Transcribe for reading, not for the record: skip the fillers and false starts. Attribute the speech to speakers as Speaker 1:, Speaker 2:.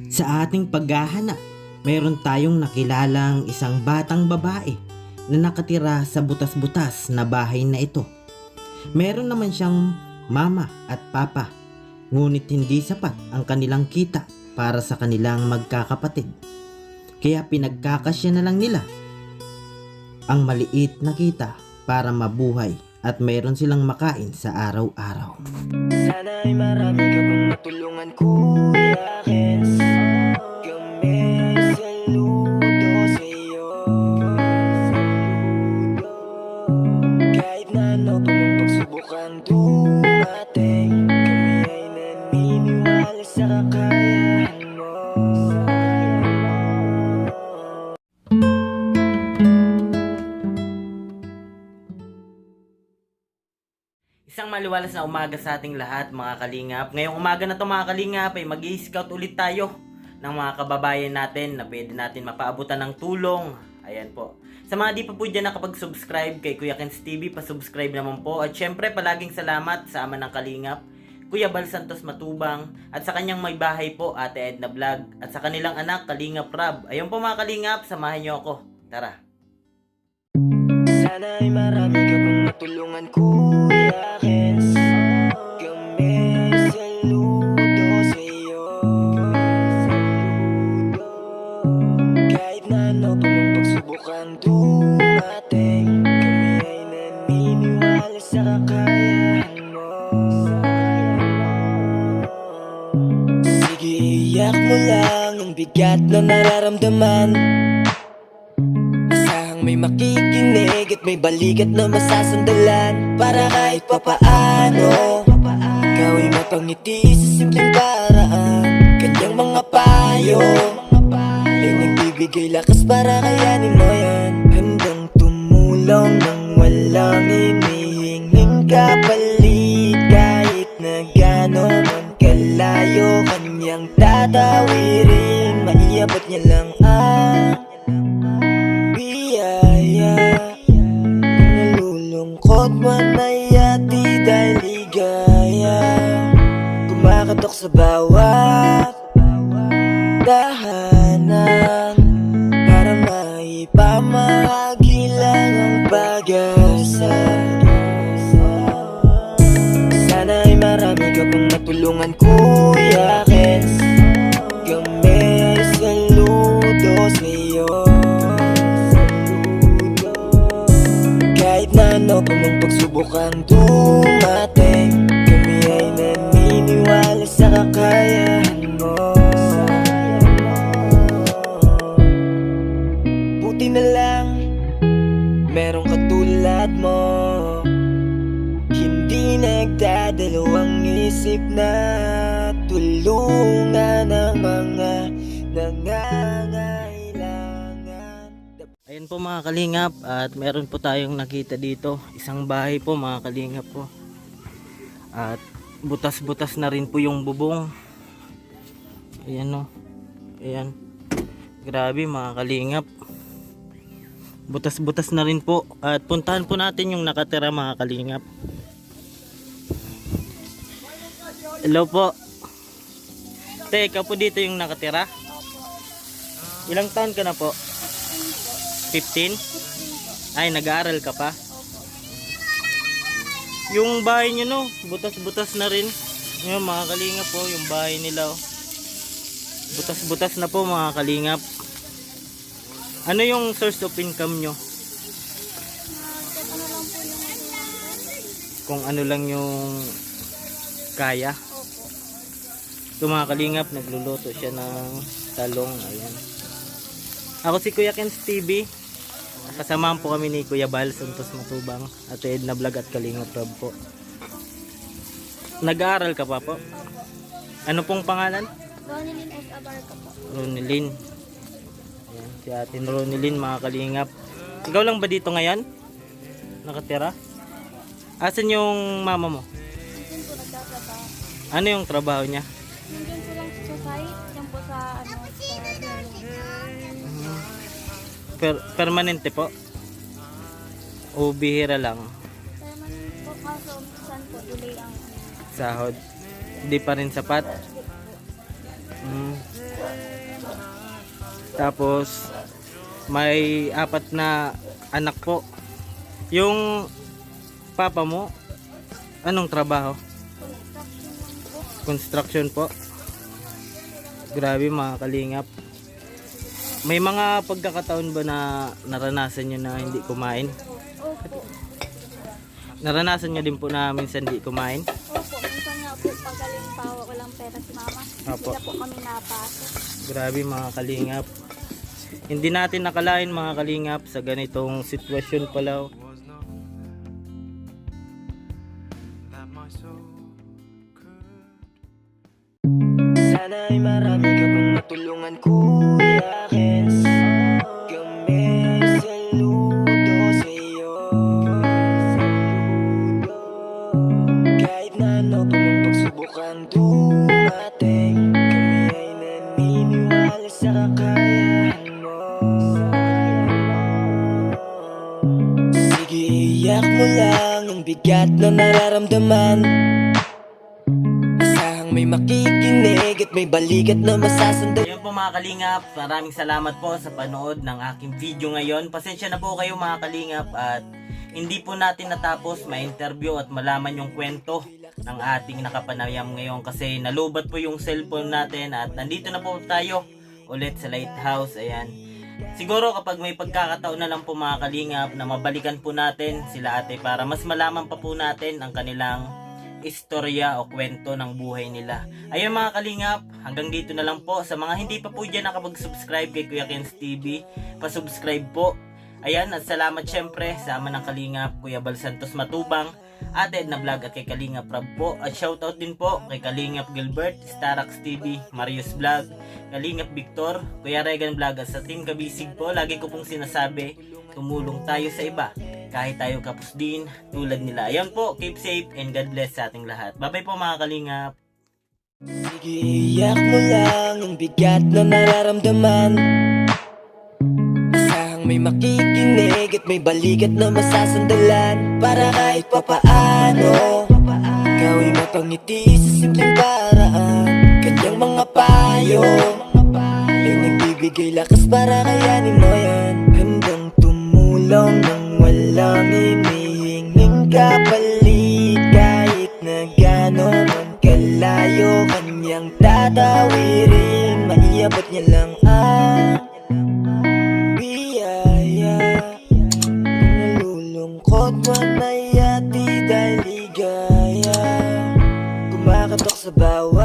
Speaker 1: Sa ating paghahanap, meron tayong nakilalang isang batang babae na nakatira sa butas-butas na bahay na ito. Meron naman siyang mama at papa, ngunit hindi sapat ang kanilang kita para sa kanilang magkakapatid. Kaya pinagkakasya na lang nila ang maliit na kita para mabuhay at meron silang makain sa araw-araw.
Speaker 2: Sana ay marami ka pang matulungan, Kuya Kens. Kami saludo sa iyo. Kahit na ano pa mang pagsubukang dumating, kami ay naniniwala sa kakayahan mo.
Speaker 3: Isang maliwalas na umaga sa ating lahat, mga kalingap. Ngayong umaga na to, mga kalingap, ay mag-i-scout ulit tayo ng mga kababayan natin na pwede natin mapaabutan ng tulong. Ayan po. Sa mga di pa po dyan nakapag-subscribe kay Kuya Kens TV, pa-subscribe naman po. At syempre, palaging salamat sa ama ng kalingap, Kuya Bal Santos Matubang, at sa kanyang may bahay po, Ate Edna Vlog, at sa kanilang anak, Kalingap Rab. Ayun po, mga kalingap, samahan nyo ako. Tara.
Speaker 2: Sana ay marami ka pang matulungan, Kuya Kens. Kami saludo sa iyo. Kahit na ano pa mang pagsubukang dumating, kami ay naniniwala sa kakayahan mo. Sige, iyak mo lang ang bigat na nararamdaman. May makikinig at may balikat na masasandalan, para kahit papaano ikaw ay mapangiti sa simpleng paraan. Kanyang mga payo ay nagbibigay lakas para kayanin mo yan. Handang tumulong nang walang hinihinging kapalit, kahit na gaano man kalayo kanyang tatawirin. Maiabot niya lang ang nalulungkot man ay ati dahil ligaya, kumakatok sa bawat tahanan para maipamahagi lang ang pag-asa. Sana ay marami ka pang matulungan, Kuya Kens. Kami ay saludo sa iyo. Kahit na ano pa mang pagsubukang dumating, kami ay naniniwala sa kakayahan mo. Buti na lang merong katulad mo, hindi nagdadalawang isip na tulungan ang mga nangangailangan.
Speaker 3: Ayan po, mga kalingap, at meron po tayong nakita dito, isang bahay po, mga kalingap po, at butas-butas na rin po yung bubong. Ayan o, ayan, grabe mga kalingap, butas-butas na rin po. At puntahan po natin yung nakatira, mga kalingap. Hello po te, ikaw po dito yung nakatira? Ilang taon ka na po? 15? Ay, nag-aaral ka pa? Yung bahay nyo, no, butas-butas na rin. Yung mga kalingap po, yung bahay nila, oh. Butas-butas na po, mga kalingap. Ano yung source of income nyo? Kung ano lang yung kaya. Ito, mga kalingap, nagluluto siya ng talong. Ayan. Ako si Kuya Kens TV. Kasamahan po kami ni Kuya Bal Santos Matubang, Ate Edna Vlog at Kalingap Rab po. Nag-aaral ka pa po? Ano pong pangalan?
Speaker 4: Ronilyn S. Abarca po.
Speaker 3: Ronilyn. Ayan, si Ate Ronilyn, mga kalingap. Ikaw lang ba dito ngayon? Nakatira? Asan yung mama mo?
Speaker 4: Nandun po nagtatrabaho.
Speaker 3: Ano yung trabaho niya?
Speaker 4: Nandun po lang sa site. Yan po sa ano, sa
Speaker 3: Permanente po? O bihira lang?
Speaker 4: permanent po, kaso saan po delay ang
Speaker 3: Sahod? Hindi pa rin sapat? Tapos may 4 na anak po. Yung papa mo, anong trabaho?
Speaker 4: Construction lang po.
Speaker 3: Construction po. Grabe mga kalingap. May mga pagkakataon ba na naranasan nyo na hindi kumain?
Speaker 4: Opo.
Speaker 3: Naranasan nyo din po na minsan hindi kumain?
Speaker 4: Opo. Minsan nga po pagaling pa walang pera si mama.
Speaker 3: Opo.
Speaker 4: Hindi na po kami napasok.
Speaker 3: Grabe mga kalingap. Hindi natin nakalain mga kalingap sa ganitong sitwasyon pala.
Speaker 2: Sana ay marami ka pang matulungan, Kuya Kens. Kami saludo sa'yo. Kahit na ano pa mang pagsubukang dumating, kami ay naniniwala sa kakayahan mo. Sige, iyak mo lang ang bigat na nararamdaman. Asahang may makikinig at may balikat na masasandalan.
Speaker 3: Ayun po mga kalingap, maraming salamat po sa panood ng aking video ngayon. Pasensya na po kayo mga kalingap at hindi po natin natapos ma-interview at malaman yung kwento ng ating nakapanayam ngayon kasi nalubat po yung cellphone natin at nandito na po tayo ulit sa lighthouse. Ayan. Siguro kapag may pagkakataon na lang po mga kalingap na mabalikan po natin sila ate para mas malaman pa po natin ang kanilang istorya o kwento ng buhay nila. Ayun mga kalingap, hanggang dito na lang po. Sa mga hindi pa po dyan nakapag-subscribe kay Kuya Kens TV, pa-subscribe po. Ayan, at salamat syempre sa ama ng kalingap, Kuya Bal Santos Matubang, Ate Edna Vlog at kay Kalingap Rab po. At shoutout din po kay Kalingap Gilbert, Starax TV, Marius Vlog, Kalingap Victor, Kuya Regan Vlog at sa Team Kabisig po. Lagi ko pong sinasabi, tumulong tayo sa iba kahit tayo kapos din tulad nila. Ayan po, keep safe and God bless sa ating lahat. Bye-bye po mga kalingap.
Speaker 2: Sige, iyak mo lang ang bigat na nararamdaman. Asahang may makikinig at may balikat na masasandalan. Para kahit papaano ikaw ay mapangiti sa simpleng paraan. Kanyang mga payo ay nagbibigay lakas para kayanin mo yan. Handang tumulong ng walang hinihinging kapalit. Kahit na gano'n man kalayo kanyang tatawirin, maiabot niya lang ang biyaya. Kung nalulungkot man ay ati dahil ligaya, kumakatok sa bawat